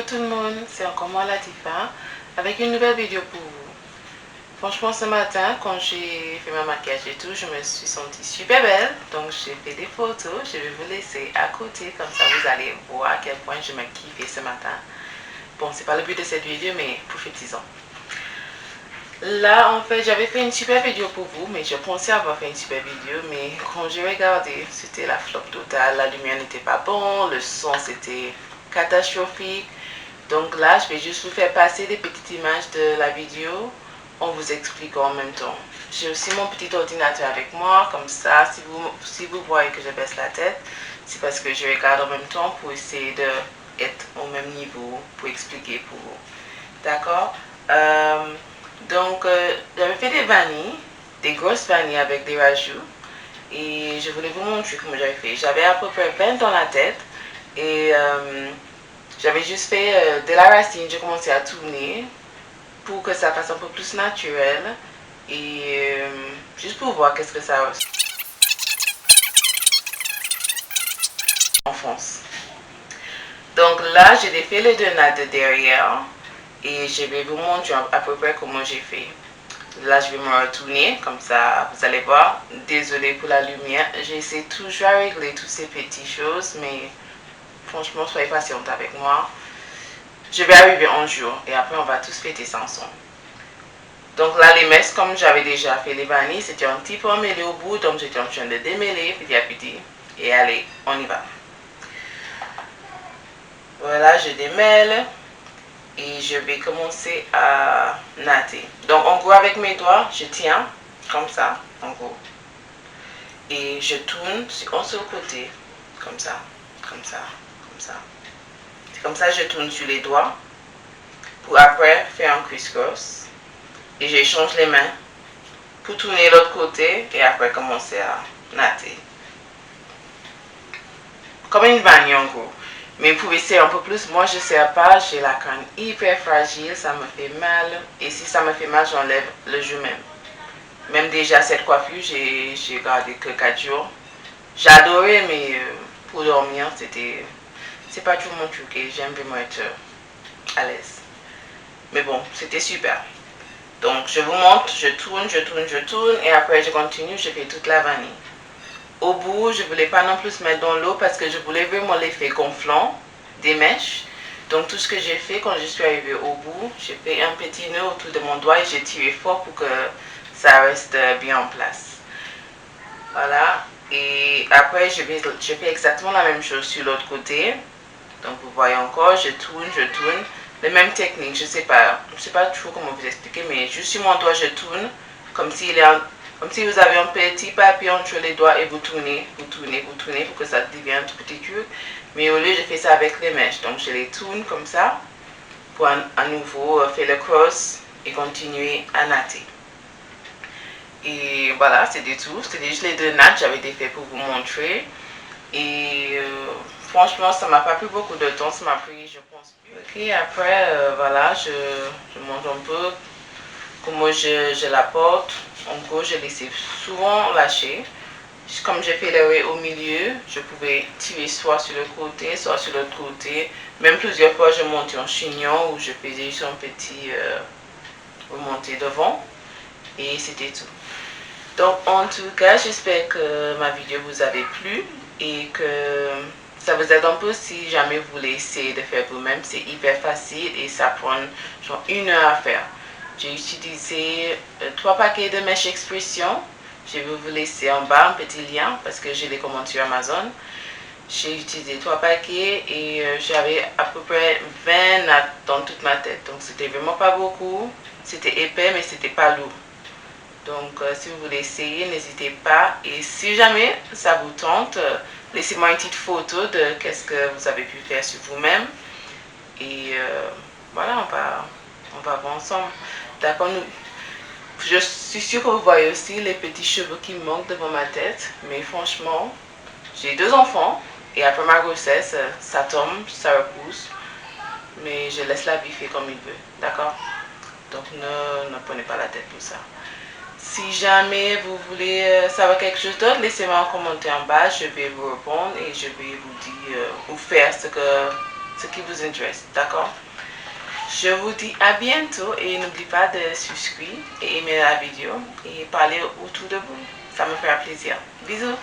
tout le monde, c'est encore moi Latifa avec une nouvelle vidéo pour vous. Franchement ce matin quand j'ai fait ma maquillage et tout, je me suis sentie super belle. Donc j'ai fait des photos, je vais vous laisser à côté, comme ça vous allez voir à quel point je me kiffais ce matin. Bon, c'est pas le but de cette vidéo mais profitez-en. Là en fait j'avais fait une super vidéo pour vous, mais je pensais avoir fait une super vidéo, mais quand j'ai regardé c'était la flop totale, la lumière n'était pas bonne, le son c'était catastrophique. Donc là, je vais juste vous faire passer des petites images de la vidéo en vous expliquant en même temps. J'ai aussi mon petit ordinateur avec moi, comme ça, si vous voyez que je baisse la tête, c'est parce que je regarde en même temps pour essayer d'être au même niveau, pour expliquer pour vous. D'accord? J'avais fait des vanilles, des grosses vanilles avec des rajouts, et je voulais vous montrer comment j'avais fait. J'avais à peu près 20 dans la tête, et j'avais juste fait de la racine, j'ai commencé à tourner pour que ça fasse un peu plus naturel et juste pour voir qu'est-ce que ça enfonce. Donc là, j'ai défait les deux nattes de derrière et je vais vous montrer à peu près comment j'ai fait. Là, je vais me retourner, comme ça, vous allez voir. Désolée pour la lumière, j'essaie toujours à régler toutes ces petites choses, mais franchement, soyez patiente avec moi. Je vais arriver un jour et après on va tous fêter ça ensemble. Donc là, les messes, comme j'avais déjà fait les vanilles, c'était un petit peu emmêlé au bout, donc j'étais en train de démêler petit à petit. Et allez, on y va. Voilà, je démêle et je vais commencer à natter. Donc en gros, avec mes doigts, je tiens comme ça, en gros. Et je tourne sur un seul côté, comme ça, comme ça, comme ça. C'est comme ça que je tourne sur les doigts pour après faire un criss-cross. Et j'échange les mains pour tourner l'autre côté et après commencer à natter. Comme une vanille en gros. Mais pour essayer un peu plus, moi je ne sais pas, j'ai la canne hyper fragile, ça me fait mal. Et si ça me fait mal, j'enlève le jour même. Même déjà cette coiffure, j'ai gardé que 4 jours. J'adorais, mais pour dormir, c'est pas tout mon truc et j'aime vraiment être à l'aise. Mais bon, c'était super. Donc je vous montre, je tourne, je tourne, je tourne et après je continue, je fais toute la vanille. Au bout, je ne voulais pas non plus mettre dans l'eau parce que je voulais vraiment l'effet gonflant des mèches. Donc tout ce que j'ai fait quand je suis arrivée au bout, j'ai fait un petit nœud autour de mon doigt et j'ai tiré fort pour que ça reste bien en place. Voilà. Et après, je fais exactement la même chose sur l'autre côté. Donc vous voyez encore, je tourne. Les mêmes techniques, je ne sais pas trop comment vous expliquer, mais juste sur mon doigt, je tourne comme si vous avez un petit papier entre les doigts et vous tournez pour que ça devienne un tout petit truc. Mais au lieu, je fais ça avec les mèches. Donc je les tourne comme ça pour à nouveau faire le cross et continuer à natter. Et voilà, c'était tout. C'était juste les deux nattes, j'avais été fait pour vous montrer. Et franchement, ça m'a pas pris beaucoup de temps, ça m'a pris, je pense. Ok, après, voilà, je montre un peu comment je la porte. En gros, je laissais souvent lâcher. Comme j'ai fait le au milieu, je pouvais tirer soit sur le côté, soit sur l'autre côté. Même plusieurs fois, je montais en chignon ou je faisais juste un petit remonté devant. Et c'était tout. Donc en tout cas, j'espère que ma vidéo vous avait plu et que ça vous aide un peu si jamais vous voulez essayer de faire vous-même. C'est hyper facile et ça prend genre 1 heure à faire. J'ai utilisé 3 paquets de mèches expression. Je vais vous laisser en bas un petit lien parce que j'ai les commandes sur Amazon. J'ai utilisé 3 paquets et j'avais à peu près 20 nattes dans toute ma tête. Donc c'était vraiment pas beaucoup. C'était épais mais c'était pas lourd. Donc, si vous voulez essayer, n'hésitez pas. Et si jamais ça vous tente, laissez-moi une petite photo de qu'est-ce que vous avez pu faire sur vous-même. Et voilà, on va voir ensemble. D'accord? Je suis sûre que vous voyez aussi les petits cheveux qui manquent devant ma tête. Mais franchement, j'ai 2 enfants. Et après ma grossesse, ça tombe, ça repousse. Mais je laisse la vie faire comme il veut. D'accord? Donc, ne prenez pas la tête pour ça. Si jamais vous voulez savoir quelque chose d'autre, laissez-moi un commentaire en bas, je vais vous répondre et je vais vous dire, vous faire ce que ce qui vous intéresse, d'accord? Je vous dis à bientôt et n'oubliez pas de souscrire et aimer la vidéo et parler autour de vous. Ça me fera plaisir. Bisous!